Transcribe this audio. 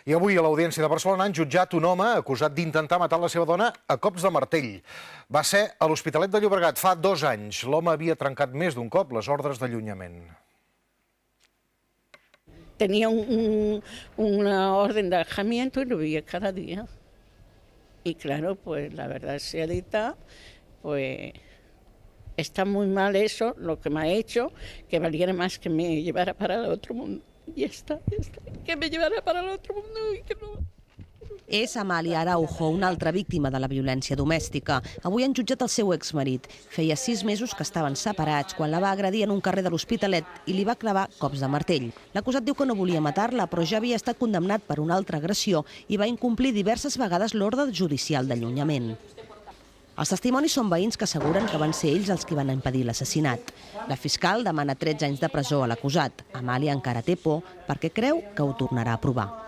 I avui a l'Audiència de Barcelona han jutjat un home acusat d'intentar matar la seva dona a cops de martell. Va ser a l'Hospitalet de Llobregat fa 2 anys. L'home havia trencat més d'un cop les ordres d'allunyament. Tenía una orden de alejamiento y lo veía cada día. Y claro, pues la verdad sea dita, pues está muy mal eso, lo que me ha hecho, que valiera más que me llevara para el otro mundo. Y está, que me llevara para el otro mundo y que no... És Amàlia Araujo, una altra víctima de la violència domèstica. Avui han jutjat el seu exmarit. Feia 6 mesos que estaven separats quan la va agredir en un carrer de l'Hospitalet i li va clavar cops de martell. L'acusat diu que no volia matar-la, però ja havia estat condemnat per una altra agressió i va incomplir diverses vegades l'ordre judicial d'allunyament. Els testimonis són veïns que asseguren que van ser ells els qui van impedir l'assassinat. La fiscal demana 13 anys de presó a l'acusat. Amàlia encara té por perquè creu que ho tornarà a provar.